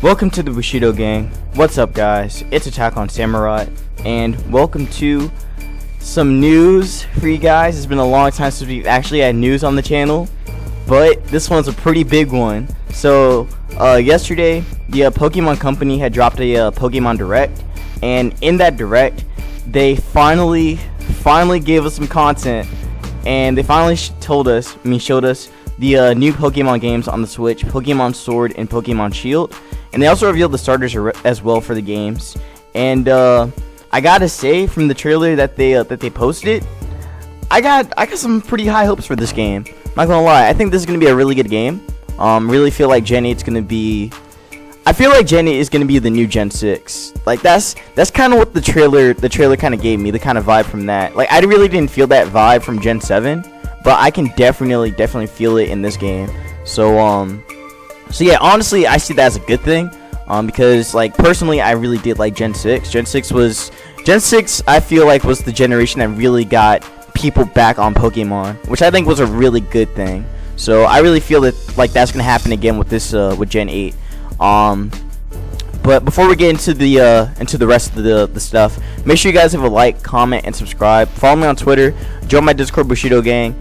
Welcome to the Bushido gang. What's up, guys? It's Attack on Samurai, and welcome to some news for you guys. It's been a long time since we've actually had news on the channel, but this one's a pretty big one. So yesterday the Pokemon company had dropped a Pokemon Direct, and in that Direct they finally gave us some content, and they finally showed us the new Pokemon games on the Switch, Pokemon Sword and Pokemon Shield. And they also revealed the starters as well for the games. And I gotta say, from the trailer that they posted, I got some pretty high hopes for this game. Not gonna lie, I think this is gonna be a really good game. Really feel like Gen 8's gonna be. I feel like Gen 8 is gonna be the new Gen 6. Like that's kind of what the trailer kind of gave me, the kind of vibe from that. Like I really didn't feel that vibe from Gen 7, but I can definitely feel it in this game. So yeah, honestly, I see that as a good thing, because like personally, I really did like Gen 6. Gen 6, I feel like was the generation that really got people back on Pokemon, which I think was a really good thing. So I really feel that like that's gonna happen again with this with Gen 8. But before we get into the rest of the stuff, make sure you guys have a like, comment, and subscribe. Follow me on Twitter, join my Discord Bushido gang.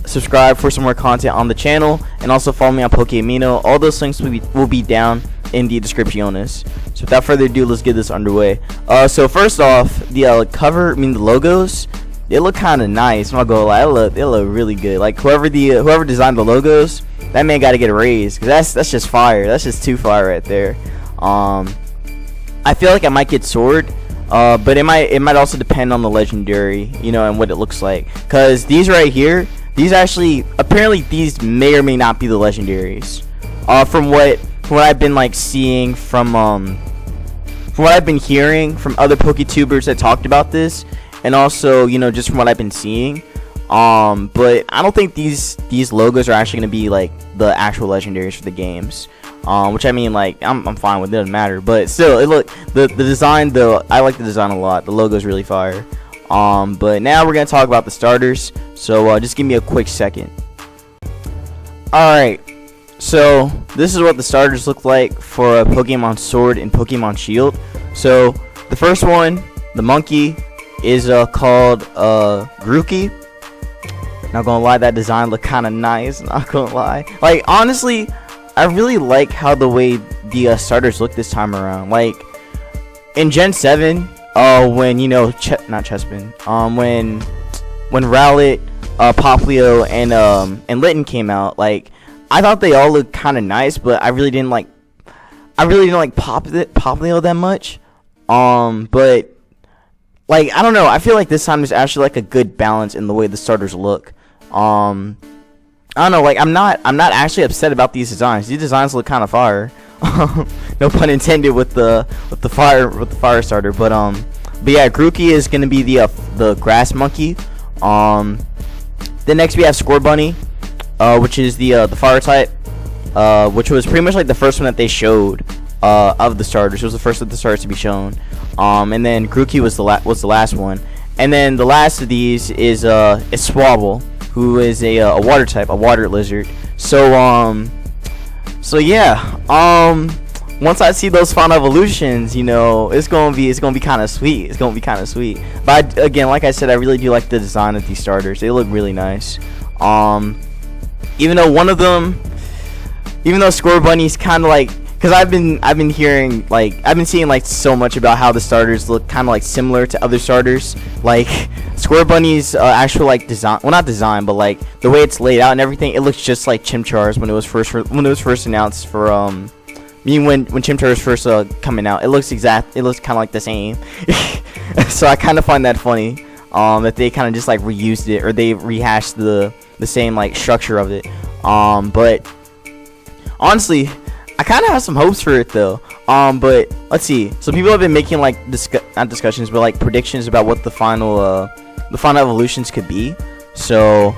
Subscribe for some more content on the channel, and also follow me on Pokeamino. All those links will be down in the description. So without further ado, let's get this underway. So first off, the cover, the logos, they look kind of nice. I'm not gonna lie, they look really good. Like whoever designed the logos, that man got to get a raise, because that's just fire. That's just too fire right there. I feel like I might get Sword, but it might also depend on the legendary, and what it looks like. Cause these right here. These apparently these may or may not be the legendaries. From what I've been like seeing from what I've been hearing from other PokeTubers that talked about this, and also just from what I've been seeing. But I don't think these logos are actually gonna be like the actual legendaries for the games. Which like I'm fine with, it doesn't matter. But still, the design though, I like the design a lot. The logo's really fire. But now we're gonna talk about the starters, so just give me a quick second. Alright, so this is what the starters look like for Pokemon Sword and Pokemon Shield. So the first one, the monkey, is called Grookey. Not gonna lie, that design looked kind of nice, not gonna lie. Like honestly, I really like how the way the starters look this time around. Like in Gen 7, when not Chespin, when Rowlet, Poplio, and Litten came out, like I thought they all looked kind of nice, but I really didn't like Poplio that much. But like I don't know, I feel like this time there's actually like a good balance in the way the starters look. I don't know, like I'm not actually upset about these designs. These designs look kind of fire. No pun intended with the fire starter, but yeah, Grookey is gonna be the grass monkey. Then next we have Scorbunny, which is the fire type, which was pretty much like the first one that they showed of the starters. It was the first of the starters to be shown. And then Grookey was the last one, and then the last of these is Swabble, who is a water type, a water lizard. So yeah, once I see those final evolutions, it's gonna be kind of sweet. It's gonna be kind of sweet. But again, like I said, I really do like the design of these starters. They look really nice. Even though Scorbunny's kind of like, because I've been hearing, like I've been seeing like so much about how the starters look kind of like similar to other starters. Like Scorbunny's actual like design, well not design, but like the way it's laid out and everything, it looks just like Chimchar's when it was first announced for when Chimchar was first coming out. It looks kind of like the same. So I kind of find that funny, that they kind of just like reused it, or they rehashed the same like structure of it. But honestly, I kind of have some hopes for it though. But let's see. So people have been making like not discussions, but like predictions about what the final evolutions could be. So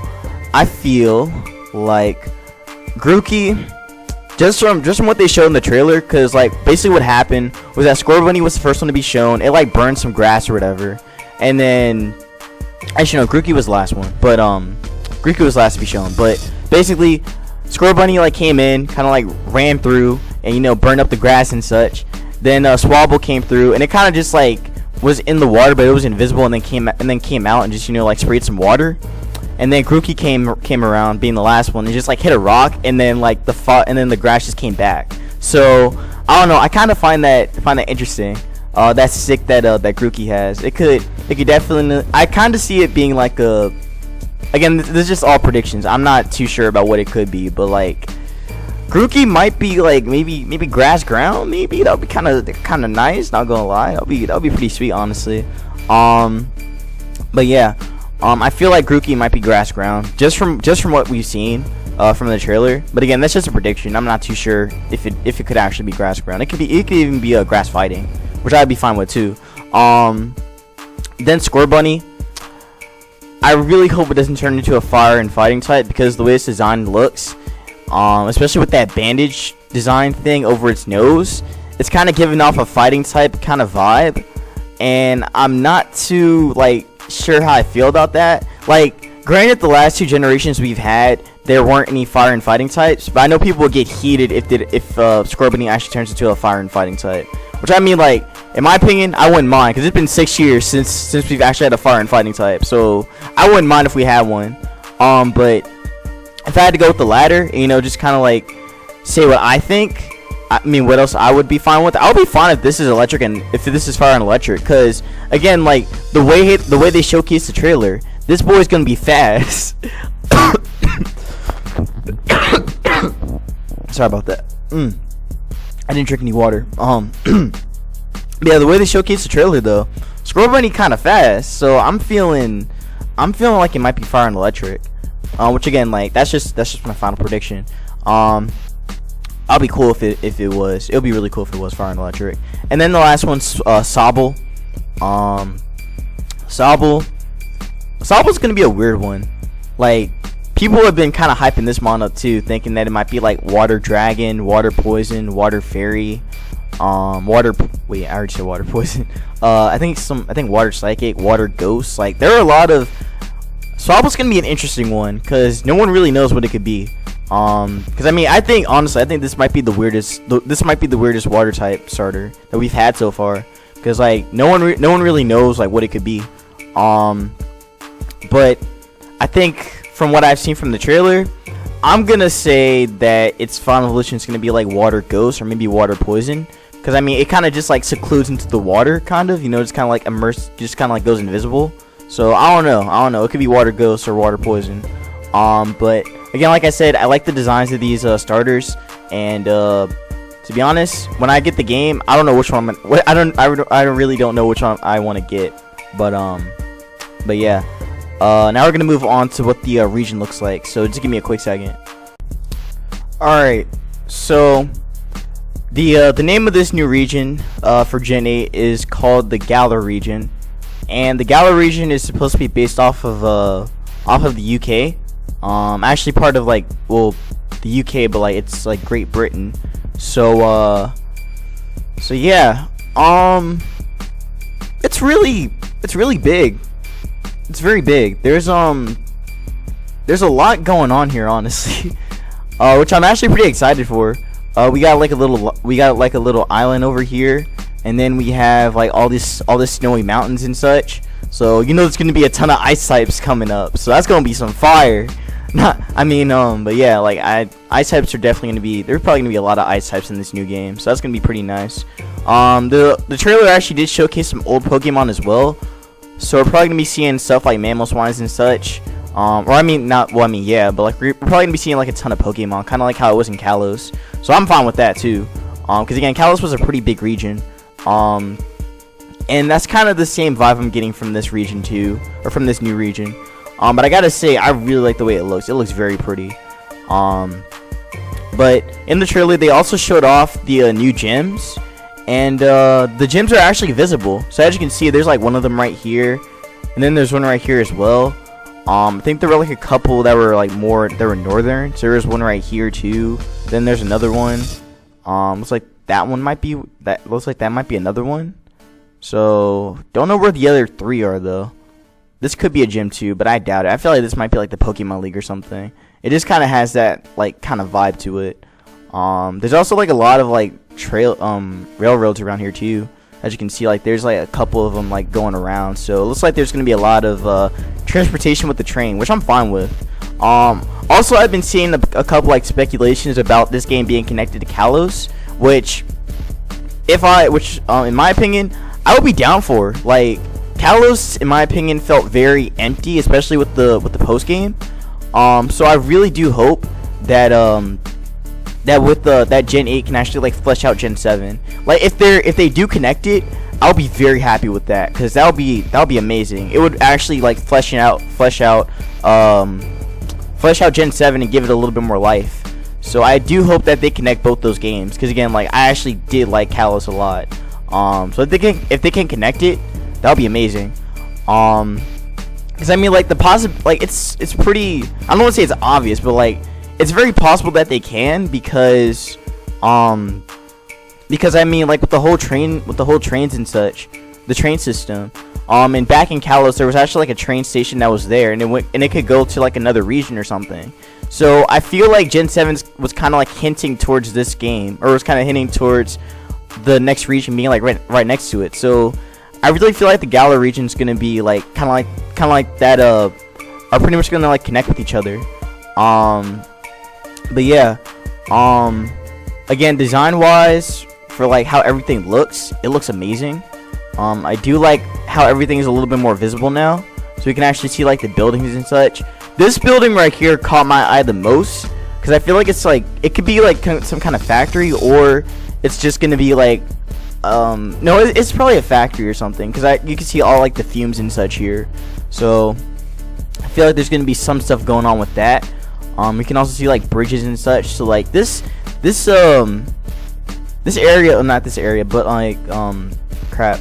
I feel like Grookey, just from what they showed in the trailer, because like basically what happened was that Scorbunny was the first one to be shown. It like burned some grass or whatever, and then actually no, Grookey was the last one, but Grookey was last to be shown. But basically Scorbunny like came in, kind of like ran through, and burn up the grass and such. Then Swabble came through, and it kind of just like was in the water, but it was invisible, and then came out and just like sprayed some water. And then Grookey came around, being the last one, and just like hit a rock, and then like the grass just came back. So I don't know. I kind of find that interesting. That's sick that Grookey has. It could definitely. I kind of see it being like a. Again, this is just all predictions. I'm not too sure about what it could be, but like Grookey might be like maybe grass ground. Maybe that'll be kind of nice. Not gonna lie, that'll be pretty sweet, honestly. But yeah. I feel like Grookey might be grass ground just from what we've seen from the trailer. But again, that's just a prediction. I'm not too sure if it could actually be grass ground. It could even be a grass fighting, which I'd be fine with too. Then Scorbunny, I really hope it doesn't turn into a fire and fighting type, because the way it's designed looks, especially with that bandage design thing over its nose, it's kind of giving off a fighting type kind of vibe, and I'm not too sure how I feel about that. Like, granted, the last 2 generations we've had, there weren't any fire and fighting types, but I know people would get heated if Scorbunny actually turns into a fire and fighting type. Which, I mean, like, in my opinion, I wouldn't mind, because it's been 6 years since we've actually had a fire and fighting type, so I wouldn't mind if we had one. But if I had to go with the latter, just kind of like say what I think, I mean, what else I would be fine with? I would be fine if this is electric and if this is fire and electric, because again, like the way they showcase the trailer, this boy's gonna be fast. Sorry about that. I didn't drink any water. Yeah, the way they showcase the trailer though, Scorbunny kind of fast, so I'm feeling like it might be fire and electric. Which again, like that's just my final prediction. I'll be cool if it was. It would be really cool if it was fire and electric. And then the last one's Sobble. Sobble's gonna be a weird one. Like, people have been kind of hyping this mon up too, thinking that it might be like water dragon, water poison, water fairy, wait, I already said water poison. I think water psychic, water ghost. Like, there are a lot of. Sobble's gonna be an interesting one because no one really knows what it could be. Because I mean, I think this might be the weirdest. This might be the weirdest water type starter that we've had so far. Because like no one really knows like what it could be. But I think from what I've seen from the trailer, I'm gonna say that its final evolution is gonna be like water ghost or maybe water poison. Because I mean, it kind of just like secludes into the water, kind of. Just kind of like immersed, just kind of like goes invisible. So I don't know. It could be water ghost or water poison. But again, like I said, I like the designs of these starters, and to be honest, when I get the game, I don't know which one I really don't know which one I want to get. But yeah. Now we're gonna move on to what the region looks like. So just give me a quick second. All right. So the name of this new region for Gen 8 is called the Galar region, and the Galar region is supposed to be based off of the UK. Actually part of the UK, but like it's like Great Britain. So yeah. It's really big. It's very big. There's a lot going on here, honestly. Which I'm actually pretty excited for. We got like a little island over here, and then we have like all this snowy mountains and such. So there's gonna be a ton of ice types coming up. So that's gonna be some fire. But yeah, like ice types are definitely gonna be. There's probably gonna be a lot of ice types in this new game. So that's gonna be pretty nice. The trailer actually did showcase some old Pokemon as well. So we're probably gonna be seeing stuff like Mamoswines and such. But like we're probably gonna be seeing like a ton of Pokemon, kind of like how it was in Kalos. So I'm fine with that too. Because again, Kalos was a pretty big region. And that's kind of the same vibe I'm getting from this region too, or from this new region. But I gotta say, I really like the way it looks. It looks very pretty. But in the trailer, they also showed off the new gyms, and the gyms are actually visible. So as you can see, there's like one of them right here, and then there's one right here as well. I think there were like a couple that were like northern. So there's one right here too. Then there's another one. Looks like that might be another one. So don't know where the other 3 are though. This could be a gym too, but I doubt it. I feel like this might be like the Pokemon League or something. It just kind of has that like kind of vibe to it. There's also like a lot of like railroads around here too. As you can see, like there's like a couple of them like going around. So it looks like there's gonna be a lot of transportation with the train, which I'm fine with. Also, I've been seeing a couple like speculations about this game being connected to Kalos, which in my opinion, I would be down for. Like Kalos, in my opinion, felt very empty, especially with the post game. So I really do hope that that with that Gen 8 can actually like flesh out Gen 7. Like if they do connect it, I'll be very happy with that, because that'll be amazing. It would actually like flesh out Gen 7 and give it a little bit more life. So I do hope that they connect both those games, because again, like I actually did like Kalos a lot. So if they can connect it, that'll be amazing. Because I mean, like it's pretty, I don't want to say it's obvious, but like it's very possible that they can, because I mean, like with the whole trains and such, the train system. And back in Kalos, there was actually like a train station that was there, and it could go to like another region or something. So I feel like Gen 7 was kind of like hinting towards this game, or was kind of hinting towards the next region being like right next to it. So I really feel like the Galar region is gonna be like kind of like that are pretty much gonna like connect with each other. But yeah, again, design wise, for like how everything looks, it looks amazing. I do like how everything is a little bit more visible now, so we can actually see like the buildings and such. This building right here caught my eye the most, because I feel like it's like, it could be like some kind of factory, or it's just gonna be like no, it's probably a factory or something, because you can see all like the fumes and such here. So I feel like there's gonna be some stuff going on with that. We can also see like bridges and such. So like this area, not this area, but like crap,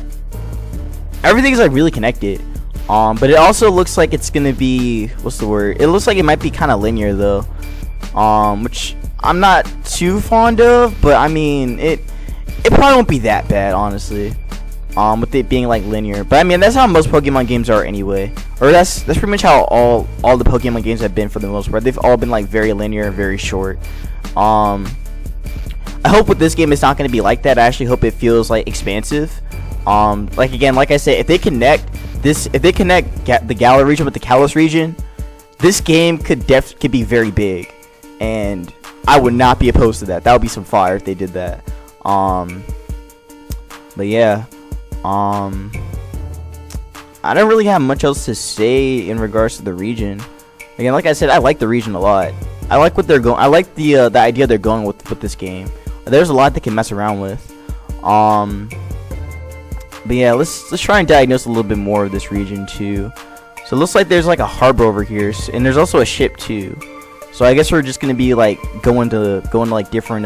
everything's like really connected. But it also looks like it's gonna be, what's the word, it looks like it might be kind of linear though, which I'm not too fond of, but I mean it probably won't be that bad, honestly, with it being like linear. But I mean, that's how most Pokemon games are anyway, or that's pretty much how all the Pokemon games have been for the most part. They've all been like very linear and very short. I hope with this game it's not going to be like that. I actually hope it feels like expansive. Like again, like I said, if they connect the Galar region with the Kalos region, this game could be very big, and I would not be opposed to that. That would be some fire if they did that. But yeah, I don't really have much else to say in regards to the region. Again, like I said, I like the region a lot. I like what they're going. I like the idea they're going with this game. There's a lot they can mess around with. But yeah, let's try and diagnose a little bit more of this region too. So it looks like there's like a harbor over here, and there's also a ship too. So I guess we're just gonna be like going to like different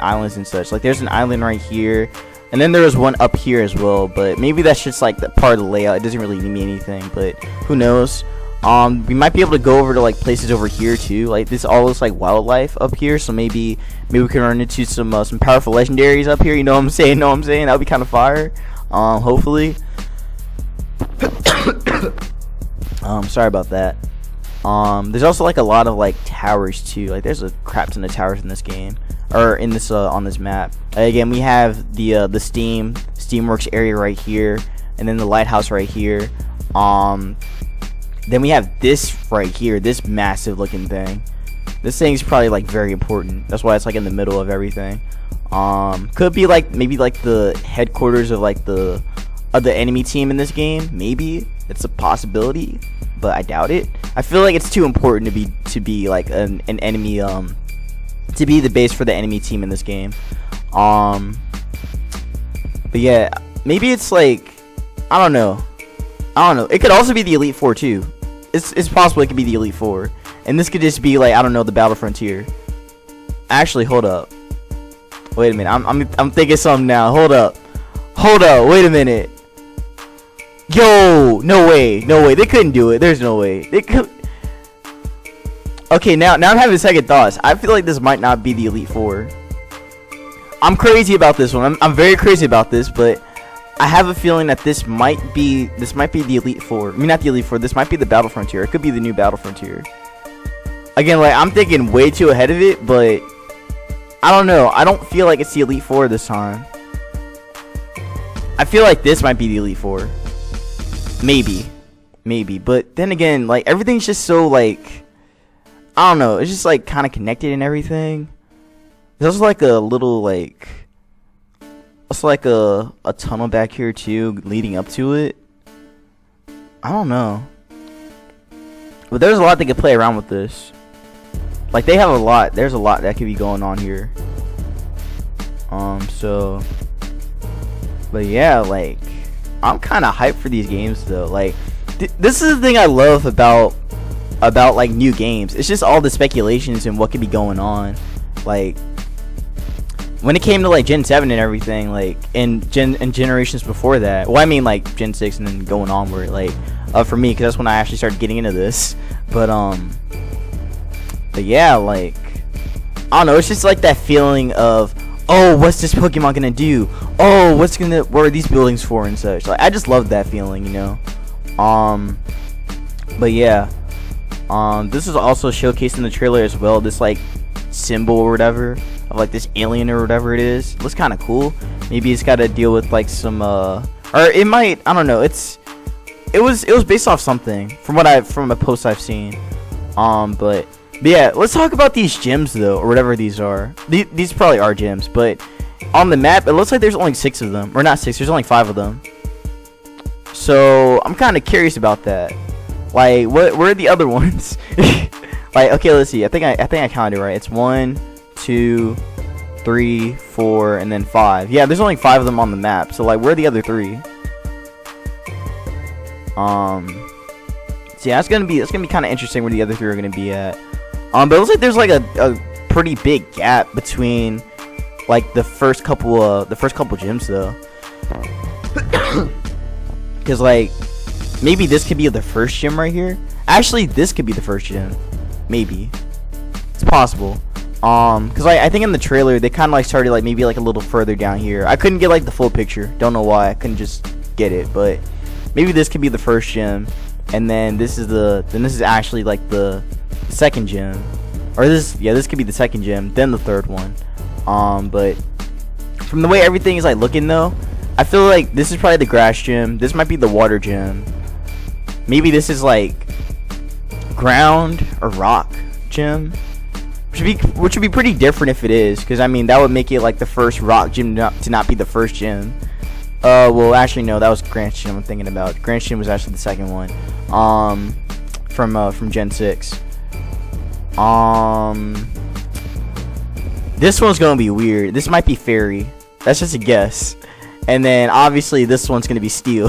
islands and such. Like there's an island right here, and then there was one up here as well. But maybe that's just like the part of the layout. It doesn't really mean anything, but who knows? We might be able to go over to like places over here too. Like this all looks like wildlife up here, so maybe we can run into some powerful legendaries up here. You know what I'm saying? That would be kind of fire. Hopefully. Sorry about that. There's also like a lot of like towers too. Like there's a crap ton of towers in this game, or in this on this map. Again, we have the Steamworks area right here, and then the lighthouse right here. Then we have this right here, this massive looking thing. This thing's probably like very important. That's why it's like in the middle of everything. Could be like maybe like the headquarters of like the enemy team in this game. Maybe it's a possibility, but I doubt it. I feel like it's too important to be like an enemy, to be the base for the enemy team in this game. But yeah, maybe it's like, I don't know. It could also be the Elite Four too. It's possible it could be the Elite Four, and this could just be like, I don't know, the Battle Frontier. Actually, hold up. Wait a minute. I'm thinking something now. Hold up. Wait a minute. Yo, no way. They couldn't do it. There's no way. They could. Okay, now I'm having second thoughts. I feel like this might not be the Elite Four. I'm crazy about this one. I'm very crazy about this, but I have a feeling that this might be the Elite Four. I mean, not the Elite Four. This might be the Battle Frontier. It could be the new Battle Frontier. Again, like I'm thinking way too ahead of it, but I don't know. I don't feel like it's the Elite Four this time. I feel like this might be the Elite Four. Maybe. But then again, like, everything's just so, like, I don't know. It's just, like, kind of connected and everything. There's like a little, like, it's like a tunnel back here too, leading up to it. I don't know. But there's a lot they could play around with this. Like, they have a lot. There's a lot that could be going on here. So, but yeah, like, I'm kind of hyped for these games though. Like, this is the thing I love about like new games. It's just all the speculations and what could be going on. Like, when it came to like Gen 7 and everything, like, and generations before that. Well, I mean like Gen 6 and then going onward. Like, for me, because that's when I actually started getting into this. But yeah, like, I don't know. It's just like that feeling of, oh, what's this Pokemon gonna do? Oh, what are these buildings for and such? Like, I just love that feeling, you know. But yeah, this is also showcased in the trailer as well. This like symbol or whatever of like this alien or whatever it is. It looks kind of cool. Maybe it's got to deal with like some or it might. I don't know. It was based off something from a post I've seen. But yeah, let's talk about these gyms though, or whatever these are. These probably are gyms, but on the map it looks like there's only 6 of them, or not 6. There's only 5 of them. So I'm kind of curious about that. Like, where are the other ones? Like, okay, let's see. I think I counted right. It's 1, 2, 3, 4, and then 5. Yeah, there's only 5 of them on the map. So like, where are the other 3? So yeah, that's gonna be kind of interesting where the other 3 are gonna be at. But it looks like there's like a pretty big gap between like the first couple gyms though. Because like, maybe this could be the first gym right here. Actually, this could be the first gym. Maybe it's possible. Because I think in the trailer they kind of like started like maybe like a little further down here. I couldn't get like the full picture. Don't know why. I couldn't just get it. But maybe this could be the first gym, and then this is actually like the second gym, or this could be the second gym, then the third one. But from the way everything is like looking though, I feel like this is probably the grass gym. This might be the water gym. Maybe this is like ground or rock gym, which would be pretty different if it is, because I mean that would make it like the first rock gym to not be the first gym. Well, actually no, that was Grant's gym I'm thinking about. Grant's gym was actually the second one. From Gen 6. This one's gonna be weird. This might be fairy. That's just a guess. And then obviously this one's gonna be steel.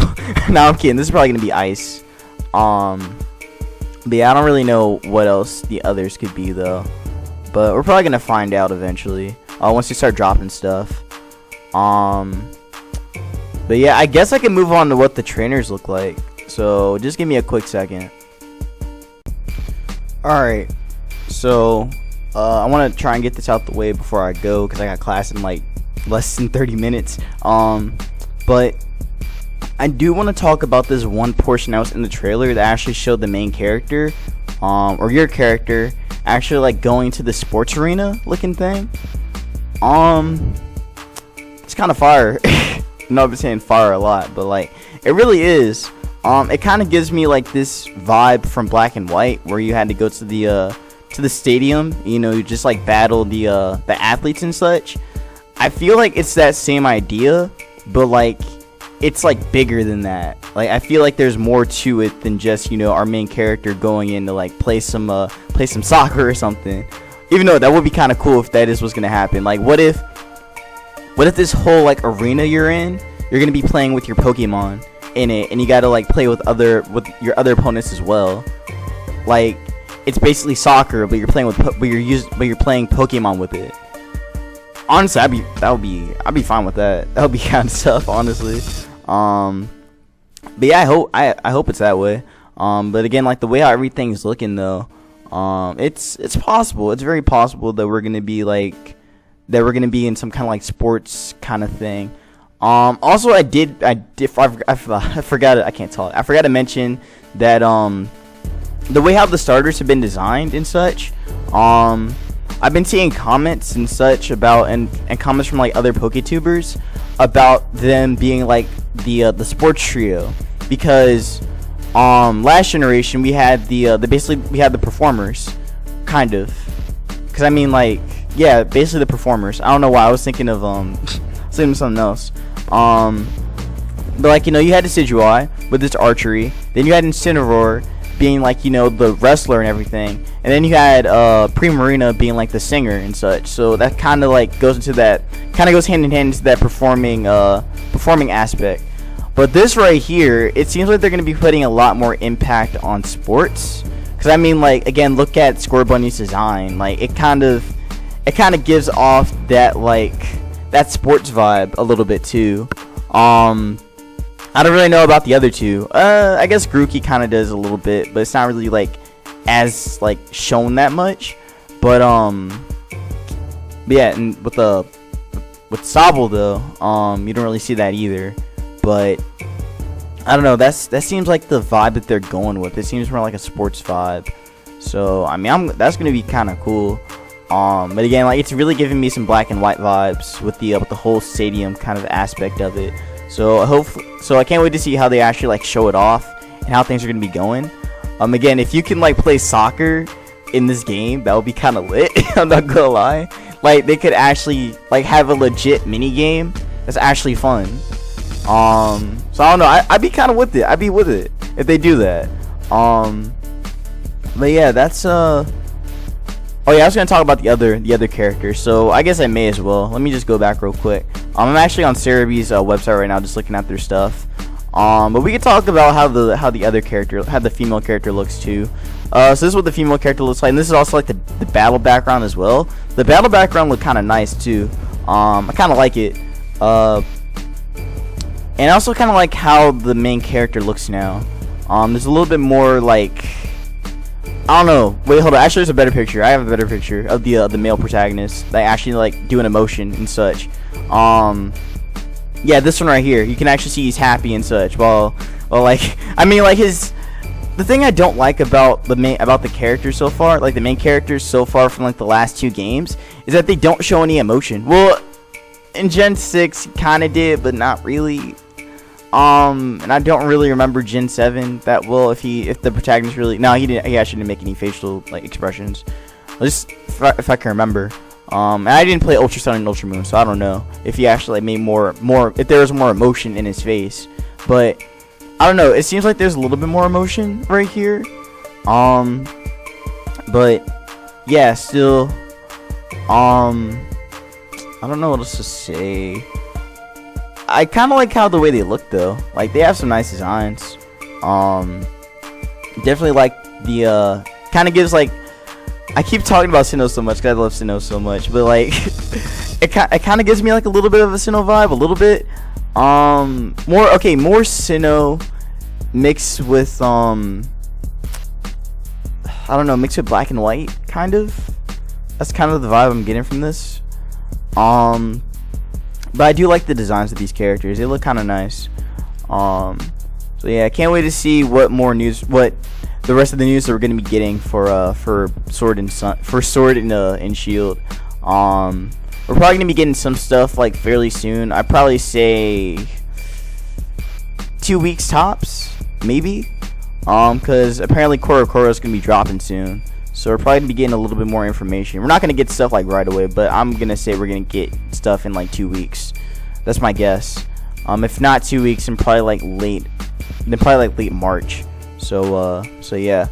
No, I'm kidding. This is probably gonna be ice. But yeah, I don't really know what else the others could be though. But we're probably gonna find out eventually. Once you start dropping stuff. But yeah, I guess I can move on to what the trainers look like. So just give me a quick second. Alright. So I want to try and get this out the way before I go, because I got class in like less than 30 minutes. But I do want to talk about this one portion that was in the trailer that actually showed the main character, or your character, actually like going to the sports arena looking thing. It's kind of fire. No, I've been saying fire a lot, but like it really is. It kind of gives me like this vibe from Black and White, where you had to go to the stadium, you know, you just like battle the athletes and such. I feel like it's that same idea, but like it's like bigger than that. Like I feel like there's more to it than just, you know, our main character going in to like play some soccer or something. Even though that would be kind of cool if that is what's gonna happen. Like what if this whole like arena you're in, you're gonna be playing with your Pokemon in it, and you gotta like play with your other opponents as well. Like it's basically soccer, but you're playing Pokemon with it. Honestly, I'd be fine with that. That would be kind of tough, honestly. But yeah, I hope it's that way. But again, like the way how everything's looking though, it's possible. It's very possible that we're gonna be in some kind of like sports kind of thing. Also, I forgot it. I can't talk. I forgot to mention that the way how the starters have been designed and such. I've been seeing comments and such about and comments from like other PokeTubers about them being like the sports trio, because last generation we had the basically we had the performers, kind of, because I mean like yeah, basically the performers. I don't know why I was thinking of something else. But like, you know, you had Decidueye with this archery, then you had Incineroar being like, you know, the wrestler and everything, and then you had Primarina being like the singer and such. So that kind of like goes into that, kind of goes hand in hand into that performing aspect. But this right here, it seems like they're going to be putting a lot more impact on sports, because I mean like, again, look at Scorbunny's design. Like it kind of gives off that like that sports vibe a little bit too. I don't really know about the other two. I guess Grookey kind of does a little bit, but it's not really like as like shown that much. But yeah, and with Sobble though, you don't really see that either. But I don't know. That seems like the vibe that they're going with. It seems more like a sports vibe. So I mean, that's gonna be kind of cool. But again, like it's really giving me some black and white vibes with the whole stadium kind of aspect of it. So I can't wait to see how they actually like show it off and how things are gonna be going. Again, if you can like play soccer in this game, that would be kind of lit. I'm not gonna lie. Like they could actually like have a legit mini game that's actually fun. So I don't know. I'd be kind of with it. I'd be with it if they do that. But yeah, that's oh yeah, I was gonna talk about the other characters, so I guess I may as well. Let me just go back real quick. I'm actually on Cerebi's website right now, just looking at their stuff. But we can talk about how the other character, how the female character looks too. So this is what the female character looks like, and this is also like the battle background as well. The battle background look kind of nice too. I kind of like it. And I also kind of like how the main character looks now. There's a little bit more like, I don't know. Wait, hold on. Actually, there's a better picture. I have a better picture of the male protagonist. They actually like do an emotion and such. Yeah, this one right here. You can actually see he's happy and such. Well, like I mean, like the thing I don't like about the characters so far, like the main characters so far from like the last two games, is that they don't show any emotion. Well, in Gen 6, kind of did, but not really. And I don't really remember Gen 7 that well. If the protagonist really, no, he actually didn't make any facial like expressions. Just if I can remember. And I didn't play Ultra Sun and Ultra Moon, so I don't know if he actually made more if there was more emotion in his face. But I don't know. It seems like there's a little bit more emotion right here. But yeah, still. I don't know what else to say. I kind of like how the way they look though. Like they have some nice designs. Definitely like the kind of gives like, I keep talking about Sinnoh so much because I love Sinnoh so much, but like it kind of gives me like a little bit of a Sinnoh vibe, a little bit. More Sinnoh mixed with I don't know, mixed with black and white kind of. That's kind of the vibe I'm getting from this. But I do like the designs of these characters. They look kind of nice. So yeah, I can't wait to see what the rest of the news that we're gonna be getting for Sword and Shield. We're probably gonna be getting some stuff like fairly soon. I'd probably say 2 weeks tops, maybe. Because apparently Korokoro is gonna be dropping soon. So we're probably gonna be getting a little bit more information. We're not gonna get stuff like right away, but I'm gonna say we're gonna get stuff in like 2 weeks. That's my guess. If not 2 weeks, then probably like late March. So yeah.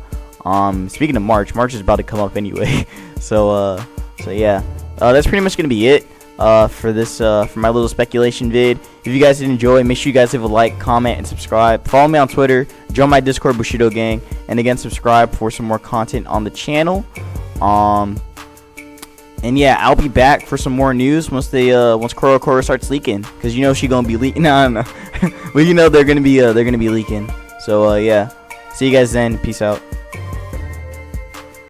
Speaking of March is about to come up anyway. so yeah. That's pretty much gonna be it. For this for my little speculation vid. If you guys did enjoy, make sure you guys leave a like, comment, and subscribe. Follow me on Twitter, join my Discord, Bushido Gang, and again, subscribe for some more content on the channel. And yeah, I'll be back for some more news once Korokoro starts leaking, because you know she gonna be leaking. No, but you know they're gonna be leaking. So yeah, see you guys then. Peace out.